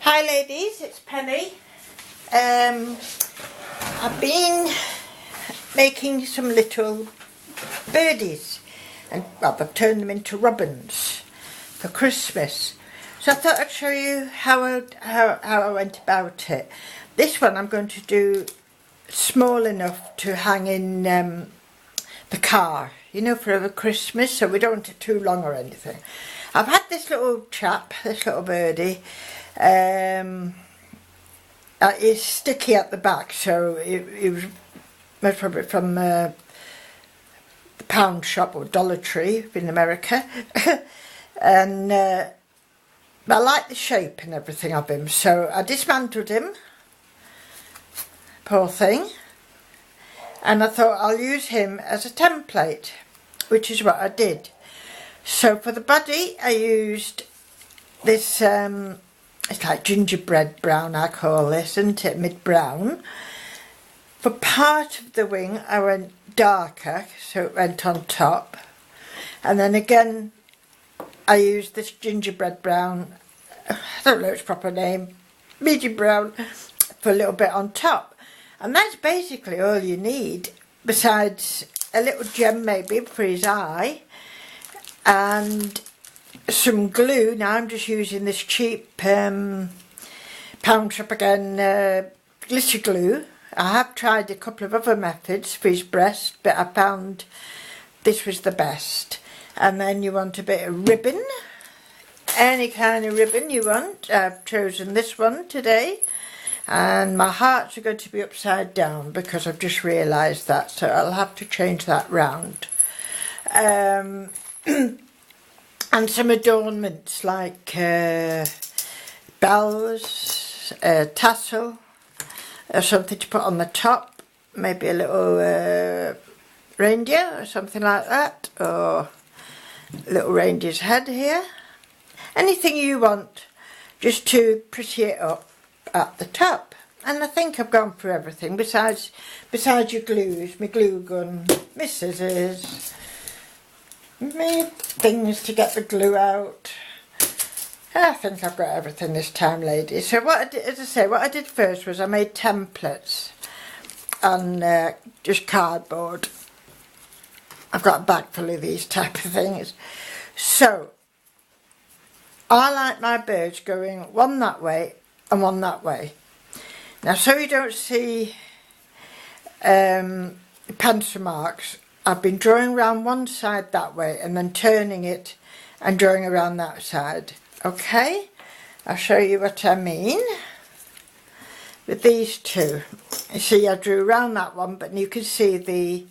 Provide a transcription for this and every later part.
Hi ladies, it's Penny. I've been making some little birdies and well, I've turned them into robins for Christmas. So I thought I'd show you how I went about it. This one I'm going to do small enough to hang in the car, you know, for over Christmas, so we don't want it too long or anything. I've had this little chap, this little birdie. It's sticky at the back, so it was most probably from the pound shop or Dollar Tree in America. And I like the shape and everything of him, so I dismantled him, poor thing, and I thought I'll use him as a template, which is what I did. So for the body I used this it's like gingerbread brown, I call this, isn't it? Mid-brown. For part of the wing I went darker, so it went on top. And then again I used this gingerbread brown, I don't know its proper name, medium brown, for a little bit on top. And that's basically all you need, besides a little gem maybe for his eye, and some glue. Now I'm just using this cheap pound shop again glitter glue. I have tried a couple of other methods for his breast, but I found this was the best. And then you want a bit of ribbon, any kind of ribbon you want. I've chosen this one today, and my hearts are going to be upside down because I've just realised that, so I'll have to change that round. And some adornments like bells, tassel, or something to put on the top, maybe a little reindeer or something like that, or a little reindeer's head here. Anything you want, just to pretty it up at the top. And I think I've gone for everything, besides your glues, my glue gun, my scissors, me things to get the glue out. I think I've got everything this time, ladies. So what I did, as I say, what I did first was I made templates on just cardboard. I've got a bag full of these type of things. So I like my birds going one that way and one that way. Now, so you don't see pencil marks, I've been drawing around one side that way and then turning it and drawing around that side. Okay, I'll show you what I mean with these two. You see, I drew around that one, but you can see the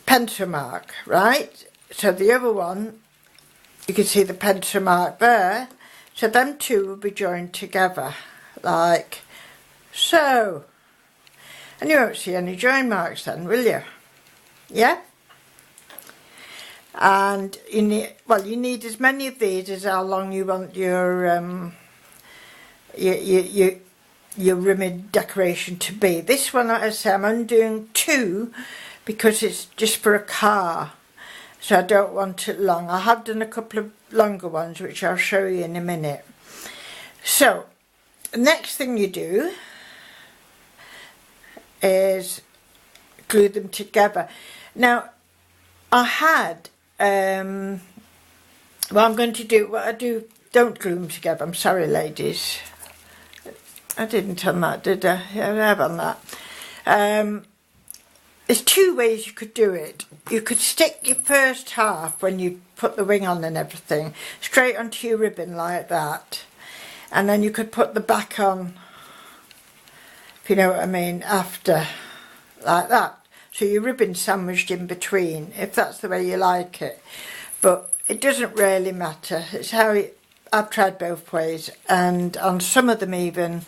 pencil mark, right? So the other one, you can see the pencil mark there. So them two will be joined together, like so. And you won't see any join marks then, will you? Yeah? And you need as many of these as how long you want your ribbon decoration to be. This one, like I say, I'm only doing 2 because it's just for a car, so I don't want it long. I have done a couple of longer ones, which I'll show you in a minute. So the next thing you do is glue them together. Now I had what I'm going to do, what I do, don't glue them together, I'm sorry ladies, I didn't on that, did I? Yeah, I have on that. There's 2 ways you could do it. You could stick your first half when you put the wing on and everything straight onto your ribbon like that, and then you could put the back on, if you know what I mean, after, like that. So your ribbon sandwiched in between, if that's the way you like it. But it doesn't really matter. It's how I've tried both ways, and on some of them even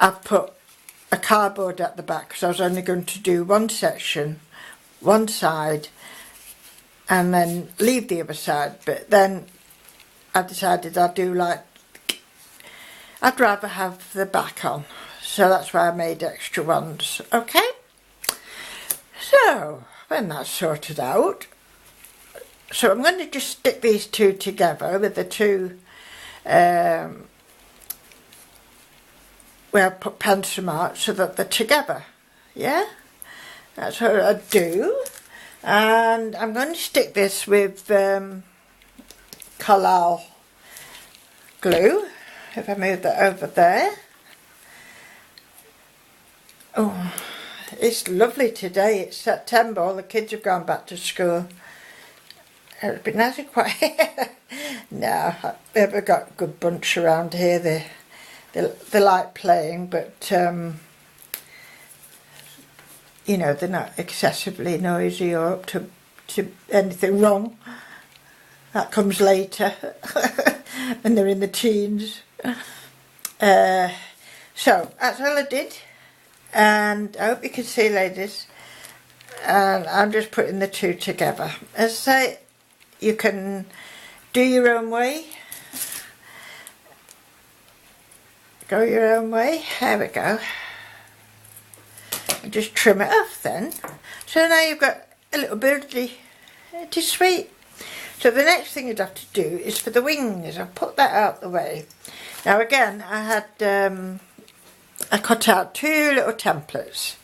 I've put a cardboard at the back because I was only going to do one section, one side, and then leave the other side. But then I decided I'd rather have the back on. So that's why I made extra ones, okay? So, when that's sorted out, so I'm going to just stick these two together with the two where I put pencil marks so that they're together. Yeah, that's what I do. And I'm going to stick this with Collall glue. If I move that over there. Oh, it's lovely today. It's September. All the kids have gone back to school. It would be nice and quiet. No, they've got a good bunch around here. They like playing, but you know, they're not excessively noisy or up to anything wrong. That comes later when they're in the teens. So that's all I did, and I hope you can see, ladies. And I'm just putting the two together. As I say, you can do your own way. Go your own way. There we go. And just trim it off then. So now you've got a little birdie. It is sweet. So the next thing you'd have to do is for the wings. I'll put that out the way. Now again, I had I cut out two little templates.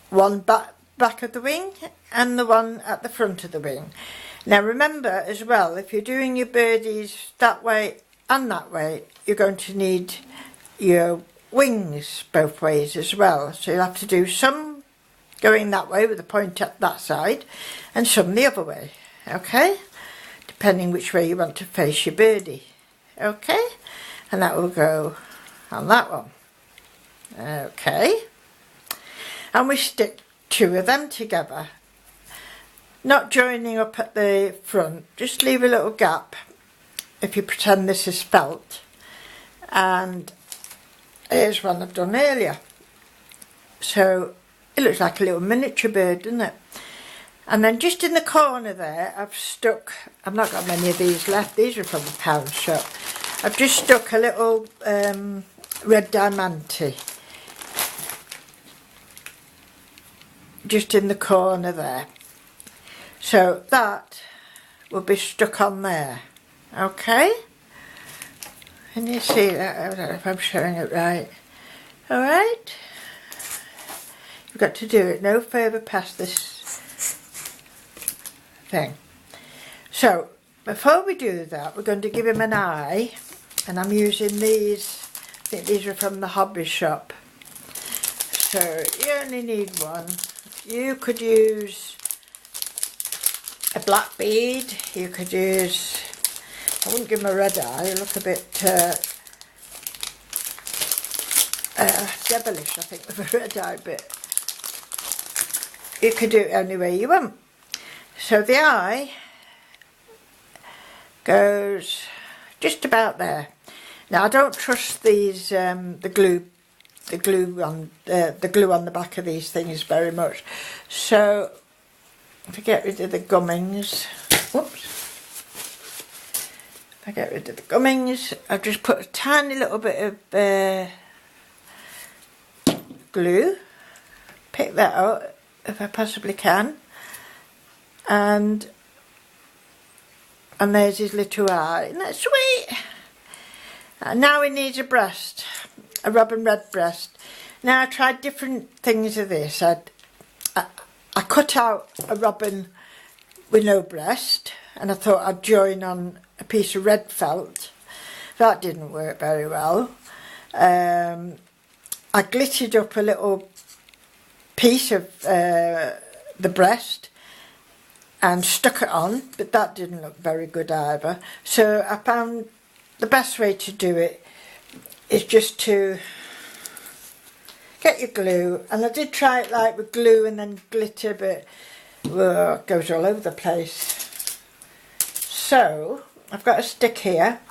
One back of the wing and the one at the front of the wing. Now remember as well, if you're doing your birdies that way and that way, you're going to need your wings both ways as well. So you'll have to do some going that way with the point at that side and some the other way, okay? Depending which way you want to face your birdie, okay? And that will go on that one, okay? And we stick two of them together, not joining up at the front, just leave a little gap if you pretend this is felt. And here's one I've done earlier. So it looks like a little miniature bird, doesn't it? And then just in the corner there, I've not got many of these left, these are from the pound shop. I've just stuck a little red diamante just in the corner there. So that will be stuck on there, okay? Can you see that? I don't know if I'm showing it right. Alright? You've got to do it no further past this thing. So, before we do that, we're going to give him an eye. And I'm using these, I think these are from the hobby shop. So, you only need one. You could use a black bead. You could use, I wouldn't give him a red eye, it'll look a bit devilish, I think, with a red eye, but you could do it any way you want. So the eye goes just about there. Now I don't trust these the glue on the back of these things very much. So if I get rid of the gummings, whoops. If I get rid of the gummings, I've just put a tiny little bit of glue. Pick that out if I possibly can. And there's his little eye. Isn't that sweet? And now he needs a breast, a robin red breast. Now I tried different things of this. I cut out a robin with no breast, and I thought I'd join on a piece of red felt. That didn't work very well. I glittered up a little piece of the breast and stuck it on, but that didn't look very good either. So I found the best way to do it is just to get your glue, and I did try it like with glue and then glitter, but it goes all over the place. So I've got a stick here,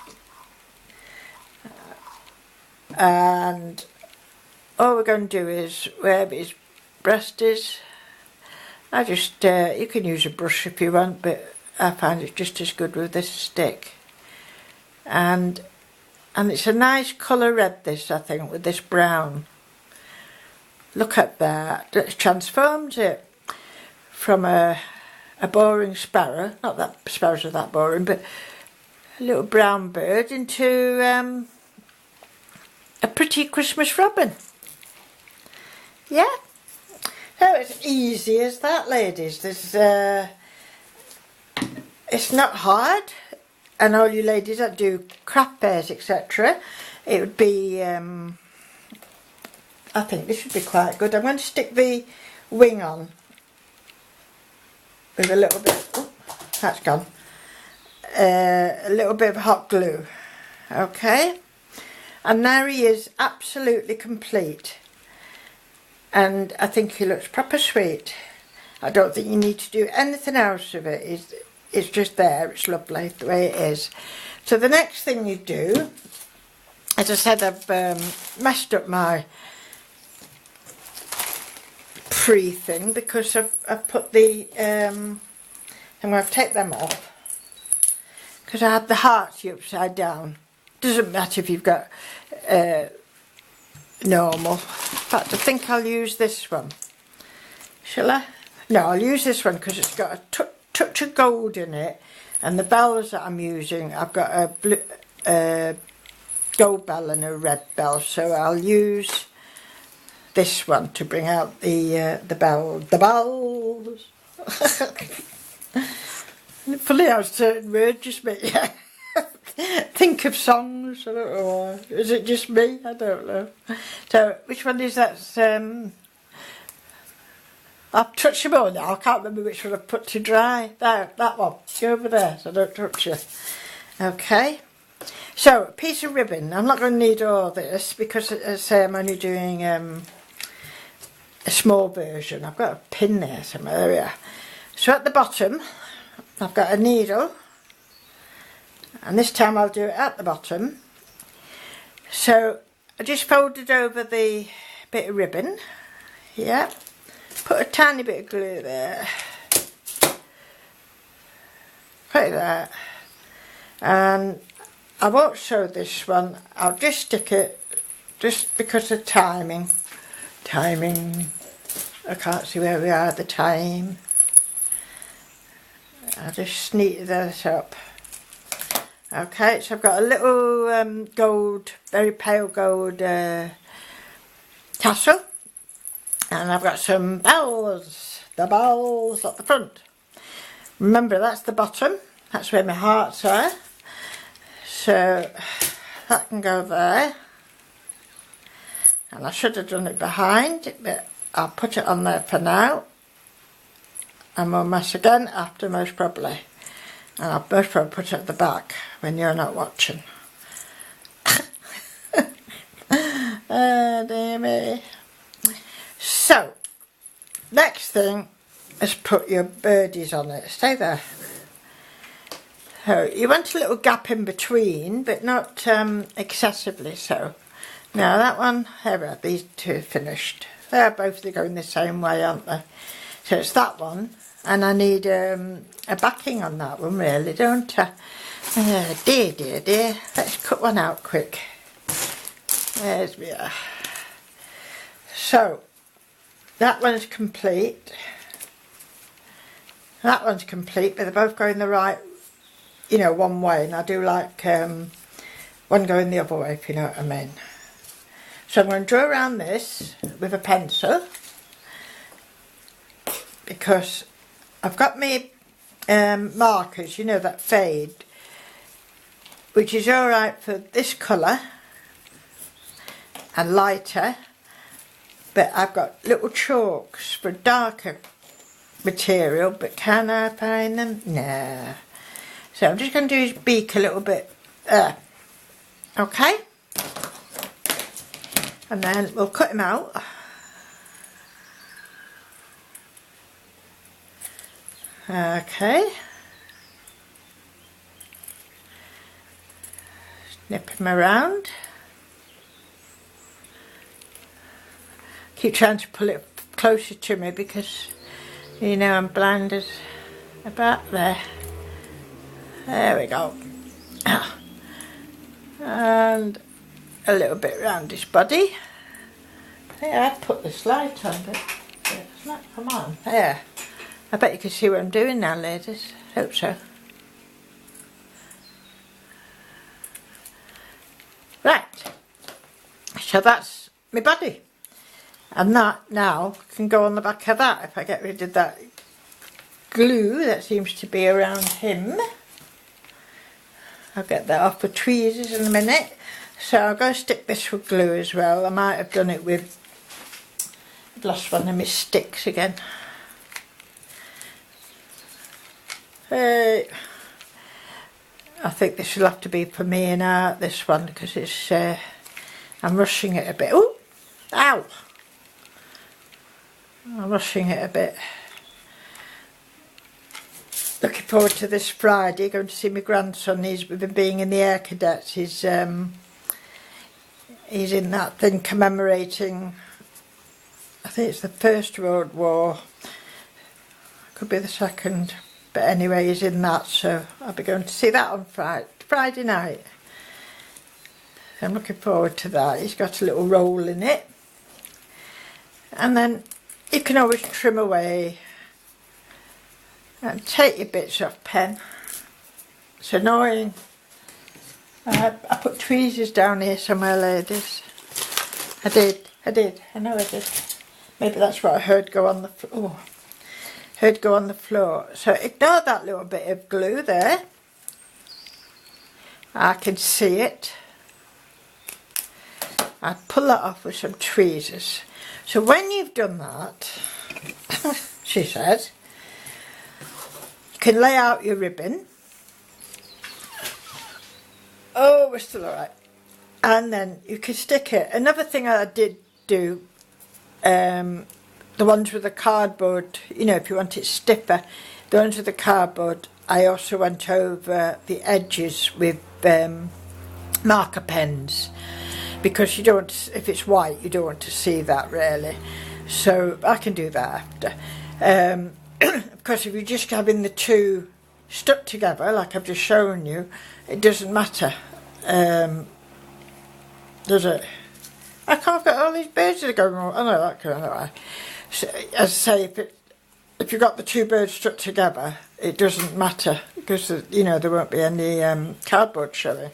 and all we're going to do is wherever his breast is, I just you can use a brush if you want, but I find it just as good with this stick. And it's a nice colour red, this, I think, with this brown. Look at that. It's transformed it from a boring sparrow. Not that sparrows are that boring, but a little brown bird into a pretty Christmas robin. Yeah, so it's easy as that, ladies. There's it's not hard, and all you ladies that do craft fairs, etc., it would be I think this would be quite good. I'm going to stick the wing on with a little bit, oh, that's gone, a little bit of hot glue. Okay, and there he is, absolutely complete, and I think he looks proper sweet. I don't think you need to do anything else with it. It's just there, it's lovely the way it is. So the next thing you do, as I said, I've messed up my pre-thing because I've put the, I'm going to take them off because I had the hearts upside down. Doesn't matter if you've got normal. In fact, I think I'll use this one. Shall I? No, I'll use this one because it's got a touch of gold in it, and the bells that I'm using, I've got a blue, gold bell and a red bell, so I'll use this one to bring out the bells. Funny how certain words just make you think of songs. I don't know why. Is it just me? I don't know. So which one is that? I've touched them all now. I can't remember which one I've put to dry. There, that one. Go over there so I don't touch you. Okay. So, a piece of ribbon. I'm not going to need all this because, as I say, I'm only doing a small version. I've got a pin there somewhere. There we are. So at the bottom, I've got a needle. And this time I'll do it at the bottom. So, I just folded over the bit of ribbon. Yeah. Put a tiny bit of glue there. Put it there. And I won't show this one. I'll just stick it just because of timing. I can't see where we are at the time. I'll just neaten this up. Okay, so I've got a little gold, very pale gold tassel. And I've got some bells, the bells at the front. Remember, that's the bottom. That's where my hearts are. So that can go there. And I should have done it behind, but I'll put it on there for now. And we'll mess again after, most probably. And I'll most probably put it at the back when you're not watching. Oh dear me. So, next thing is put your birdies on it. Stay there. So, you want a little gap in between, but not excessively so. Now that one, there we are, these two are finished. They're both going the same way, aren't they? So it's that one, and I need a backing on that one really, don't I? Dear. Let's cut one out quick. There's we are. So, that one's complete. That one's complete, but they're both going the right, you know, one way. And I do like one going the other way, if you know what I mean. So I'm going to draw around this with a pencil because I've got my markers, you know, that fade, which is alright for this colour and lighter. But I've got little chalks for darker material, but can I find them? No. So I'm just going to do his beak a little bit. Okay. And then we'll cut him out. Okay. Snip him around. Keep trying to pull it closer to me because you know I'm blinded about there. There we go. And a little bit around his body. Yeah, I put this light on, but it's not come on. There. I bet you can see what I'm doing now, ladies. Hope so. So that's my body. And that now can go on the back of that if I get rid of that glue that seems to be around him. I'll get that off with tweezers in a minute. So I'll go stick this with glue as well. I might have done it with, I've lost one of my sticks again. I think this will have to be for me and Art, this one, because it's, I'm rushing it a bit. Oh, ow! I'm rushing it a bit. Looking forward to this Friday, going to see my grandson. He's been being in the Air Cadets. He's in that thing commemorating, I think it's the First World War, could be the second, but anyway he's in that, so I'll be going to see that on Friday night. I'm looking forward to that. He's got a little roll in it, and then you can always trim away and take your bits off pen. It's annoying. I put tweezers down here somewhere, ladies. I did, I know I did. Maybe that's what I heard go on the floor. Heard go on the floor. So ignore that little bit of glue there. I can see it. I'd pull that off with some tweezers. So when you've done that, she says, you can lay out your ribbon. Oh, we're still alright. And then you can stick it. Another thing I did do, the ones with the cardboard, you know, if you want it stiffer, the ones with the cardboard, I also went over the edges with marker pens, because you don't, if it's white, you don't want to see that really. So I can do that after. Of course, if you're just having the two stuck together, like I've just shown you, it doesn't matter, does it? I can't get all these birds that are going wrong. I know that kind of way. So, as I say, if you've got the two birds stuck together, it doesn't matter, because you know there won't be any cardboard showing.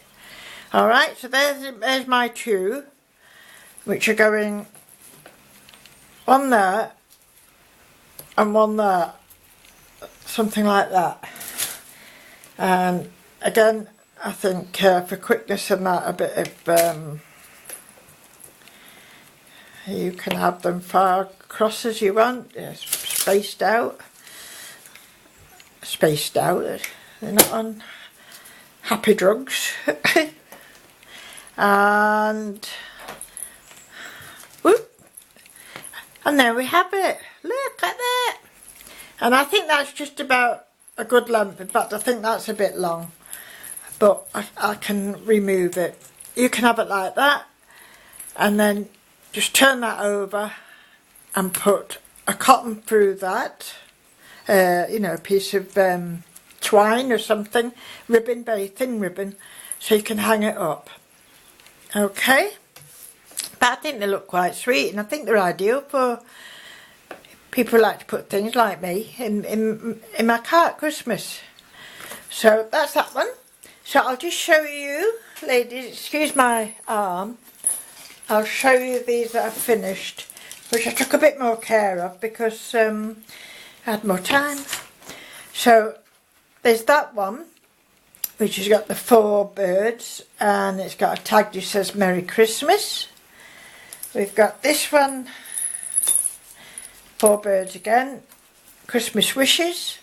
All right, so there's my two, which are going one there and one there, something like that. And again, I think for quickness and that, a bit of you can have them far across as you want, spaced out. They're not on happy drugs. And whoop, and there we have it. Look at that. And I think that's just about a good length. In fact, I think that's a bit long, but I can remove it. You can have it like that, and then just turn that over and put a cotton through that, you know, a piece of twine or something, ribbon, very thin ribbon, so you can hang it up. Okay, but I think they look quite sweet, and I think they're ideal for people who like to put things like me in my car at Christmas. So that's that one. So I'll just show you, ladies, excuse my arm, I'll show you these that I've finished, which I took a bit more care of because I had more time. So there's that one, which has got the 4 birds, and it's got a tag that says Merry Christmas. We've got this one, 4 birds again, Christmas wishes,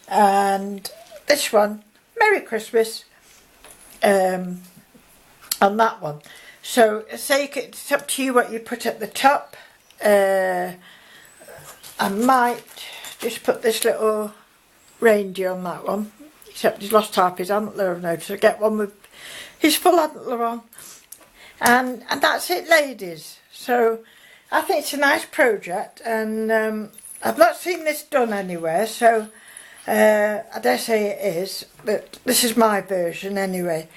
and this one, Merry Christmas, on that one. So say it's up to you what you put at the top. I might just put this little reindeer on that one, except he's lost half his antler, I've noticed. So get one with his full antler on, and that's it, ladies. So I think it's a nice project, and I've not seen this done anywhere, so I dare say it is, but this is my version anyway.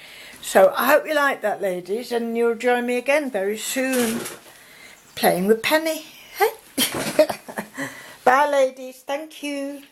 So I hope you like that, ladies, and you'll join me again very soon playing with Penny. Bye, ladies. Thank you.